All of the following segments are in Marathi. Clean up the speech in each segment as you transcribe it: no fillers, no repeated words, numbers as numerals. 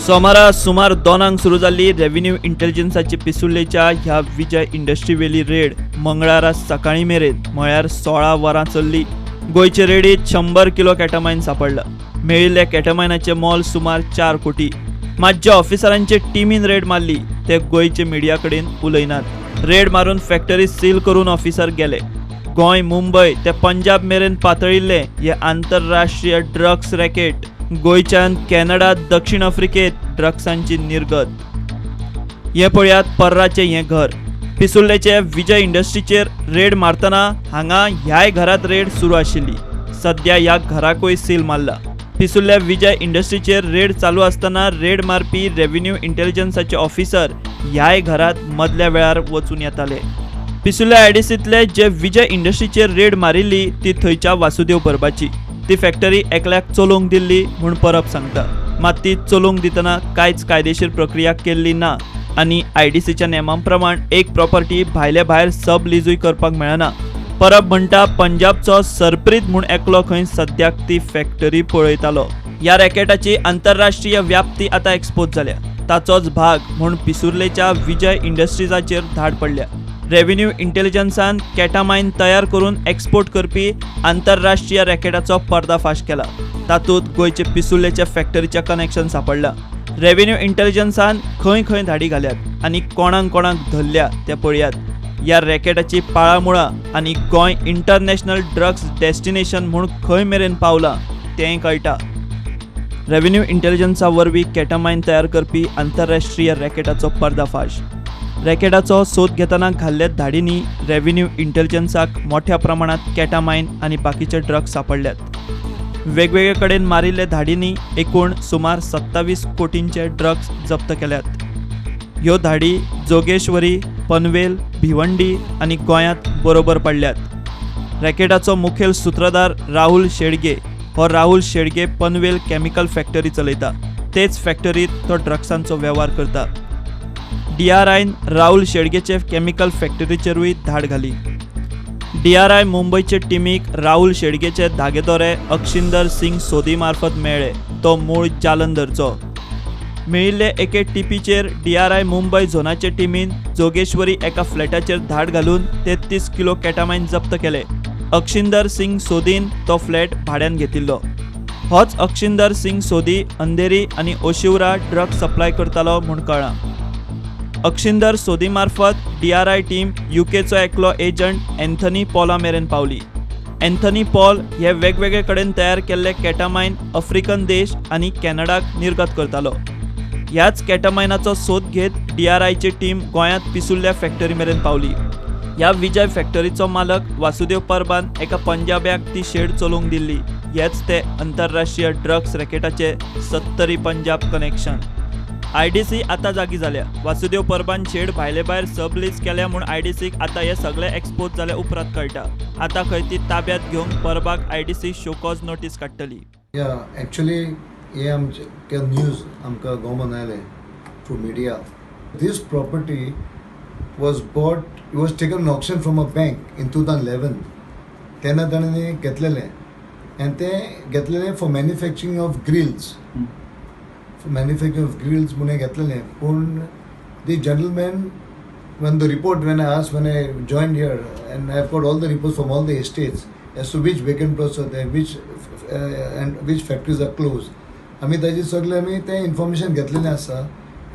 सोमारा सुमार 2 सुरू जाल्ली रेव्हेन्यू इंटेलिजन्साची पिसुल्लेच्या ह्या विजय इंडस्ट्री वेली रेड मंगळारा सकाळी मेरेन म्हळ्यार 16 वरां चल्ली. गोंयचे रेडीत 100 किलो कॅटामायन सापडला. मेळिल्ल्या कॅटामायनाचे मोल सुमार 4 कोटी. मात ज्या ऑफिसरांचे टिमीन रेड मारली ते गोंयचे मिडिया कडेन उलयनात. रेड मारून फॅक्टरी सील करून ऑफिसर गेले. गोंय मुंबय ते पंजाब मेरेन पातळिल्ले हे आंतरराष्ट्रीय ड्रग्स रॅकेट. गोंयच्यान कॅनडा दक्षिण आफ्रिकेत ड्रग्सांची निर्गत. हे पळयात पर्राचे हे घर. पिसुल्लेचे विजय इंडस्ट्रीचेर रेड मारतना हांगा ह्याय घरात रेड सुरू आशिल्ली. सध्या ह्या घराकूय सील मारला. पिसुल्ल्या विजय इंडस्ट्रीचेर रेड चालू आसतना रेड मारपी रेव्हेन्यू इंटेलिजन्साचे ऑफिसर ह्याय घरात मदल्या वेळार वचून येताले. पिसुल्ल्या आयडीसींतले जे विजय इंडस्ट्रीचेर रेड मारिल्ली ती थंयच्या वासुदेव परबाची. ती फॅक्टरी एकल्याक चलोवंक दिल्ली म्हूण परब सांगता. मात ती चलोवंक दितना कांयच कायदेशीर प्रक्रिया केल्ली ना आनी आयडीसीच्या नेमां प्रमाण एक प्रॉपर्टी भायले भायर सब लिजूय करपाक मेळना. परब म्हणटा पंजाबचो सरप्रीत म्हूण एकलो खंय सद्याक ती फॅक्टरी पळयतालो. ह्या रॅकेटाची आंतरराष्ट्रीय व्याप्ती आतां एक्सपोज जाल्या. ताचोच भाग म्हूण पिसुर्लेच्या विजय इंडस्ट्रीजाचेर धाड पडल्या. रेव्हेन्यू इंटेलिजन्सान कॅटामायन तयार करून एक्सपोर्ट करपी आंतरराष्ट्रीय रॅकेटाचो पर्दाफाश केला. तातूंत गोंयचे पिसुल्लेच्या फॅक्टरीचें कनेक्शन सापडलां. रेव्हेन्यू इंटेलिजन्सान खंय खंय धाडी घाल्यात आनी कोणाक कोणाक धरल्या ते पळयात. ह्या रॅकेटाची पाळामुळां आनी गोंय इंटरनॅशनल ड्रग्स डेस्टिनेशन म्हूण खंय मेरेन पावलां तेंय कळटा. रेव्हेन्यू इंटेलिजन्सा वरवीं कॅटामायन तयार करपी आंतरराष्ट्रीय रॅकेटाचो पर्दाफाश. रॅकेटाचो सोद घेतना घाल्ल्या धाडींनी रेव्हेन्यू इंटेलिजन्साक मोठ्या प्रमाणात कॅटामायन आनी बाकीचे ड्रग्स सापडल्यात. वेगवेगळे कडेन मारिल्ल्या धाडींनी एकूण सुमार 27 कोटींचे ड्रग्स जप्त केल्यात. ह्यो धाडी जोगेश्वरी, पनवेल, भिवंडी आनी गोंयांत बरोबर पडल्यात. रॅकेटाचो मुखेल सूत्रधार राहुल शेडगे. हो राहुल शेडगे पनवेल केमिकल फॅक्टरी चलयता. तेच फॅक्टरीत तो ड्रग्सांचो वेव्हार करता. DRIन राहुल शेडगेचे केमिकल फॅक्टरीचेरूय धाड घाली. DRI मुंबयचे टिमीक राहुल शेडगेचे धागेदोरे अक्षिंदर सिंग सोदी मार्फत मेळ्ळे. तो मूळ जालंधरचो. मेळिल्ले एके टिपीचेर DRI मुंबय झोनाचे टिमीन जोगेश्वरी एका फ्लॅटाचेर धाड घालून 33 किलो कॅटामायन जप्त केले. अक्षिंदर सिंग सोदीन तो फ्लॅट भाड्यान घेतिल्लो. होच अक्षिंदर सिंग सोदी अंधेरी आनी ओशिवरा ड्रग्स सप्लाय करतालो म्हूण कळ्ळां. अक्षिंदर सोदी मार्फत DRI टीम UKचो एकलो एजंट एन्थनी पॉला मेरेन पावली. एन्थनी पॉल हे वेगवेगळे कडेन तयार केल्ले कॅटामायन आफ्रिकन देश आनी कॅनडाक निर्गत करतालो. ह्याच कॅटामायनाचो सोद घेत DRIची टीम गोंयांत पिसुल्ल्या फॅक्टरी मेरेन पावली. ह्या विजय फॅक्टरीचो मालक वासुदेव परबान एका पंजाब्याक ती शेड चलोवंक दिल्ली. हेच ते आंतरराष्ट्रीय ड्रग्स रॅकेटाचे 70 पंजाब कनेक्शन. आयडीसी आतां जागी जाल्या. वासुदेव परबान शेड भायले भायर सब लीज केल्या म्हूण आयडीसीक आतां हे सगळे एक्सपोज जाल्या उपरांत कळटा. आतां खंय ती ताब्यात घेवंक परबाक आयडीसी शोकॉज नोटीस काडटली. एक्चुअली हे आमचे न्यूज आमकां गोवोन आयले through media. This property was bought, it was taken N auction from a bank in 2011. तेन्ना ताणें घेतलेलें आनी तें घेतलेलें for manufacturing of grills. Manufacturing of grills mune घेतलेलें. पूण the gentleman, when I asked, when I joined here, and I've got all the reports from all the estates as to which vacant plots are there, and which factories are closed. आमी ताजी सगळे आमी तें इन्फॉर्मेशन घेतलेलें आसा.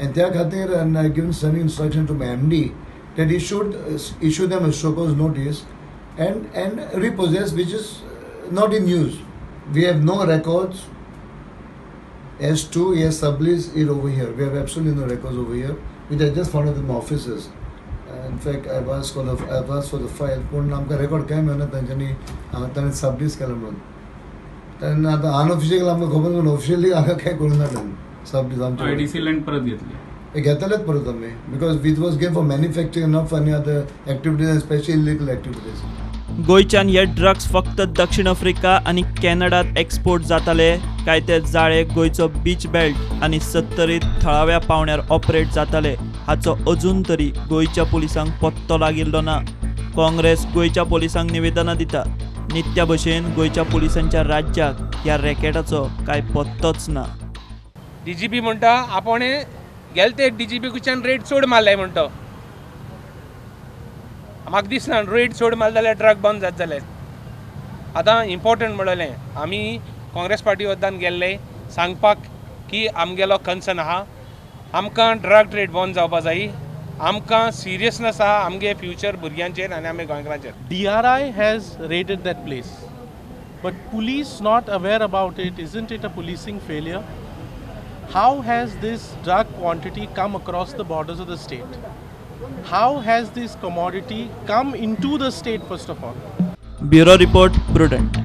आनी त्या खातीर I given some instruction to my MD that he should issue them a show cause notice and repossess, which is not in use. We have no records as to yes sublease it over here. We have absolutely no records over here, which I just found out in my offices. In fact, I've asked for the file. पण आमकां रेकॉर्ड काय मेळना तांच्यांनी ताणें सबलीज केला म्हणून. तेन्ना आतां अनऑफिशियल आमकां खबर पूण ऑफिशियली हांगा काय कळना ताणें सबलीज आमच्या आयडीसी लँड परत घेतली. घेतलेच परत आमी because it was game for manufacturing not for any other activities, specially illegal activities. गोंयच्यान हे ड्रग्स फक्त दक्षिण आफ्रिका आनी कॅनडात एक्सपोर्ट जाताले काय ते जाळे गोंयचो बीच बेल्ट आनी 70 थळाव्या पावंड्यार ऑपरेट जाताले हाचो अजून तरी गोंयच्या पुलिसांक पत्तो लागिल्लो ना. काँग्रेस गोंयच्या पुलिसांक निवेदनां दिता. नित्या भशेन गोंयच्या पुलिसांच्या राज्याक ह्या रॅकेटाचो कांय पत्तोच ना. DGP म्हणटा आपण गेले ते DGP कडच्यान रेट चड मारले म्हणटा. म्हाका दिसना रेट चड मारले जाल्यार ड्रग बंद जात जाले. आतां इम्पॉर्टंट म्हणलें आमी काँग्रेस पार्टी वद्दान गेल्ले सांगपाक की आमगेलो कन्सर्न आहा. आमकां ड्रग ट्रेड बंद जावपा जाय. आमकां सिरियसनेस आहा आमगे फ्युचर भुरग्यांचेर आनी आमगे गोंयकारांचेर. DRI has raided that place, but police not aware about it. Isn't it a policing failure? How has this drug quantity come across the borders of the state? How has this commodity come into the state first of all? Bureau report prudent.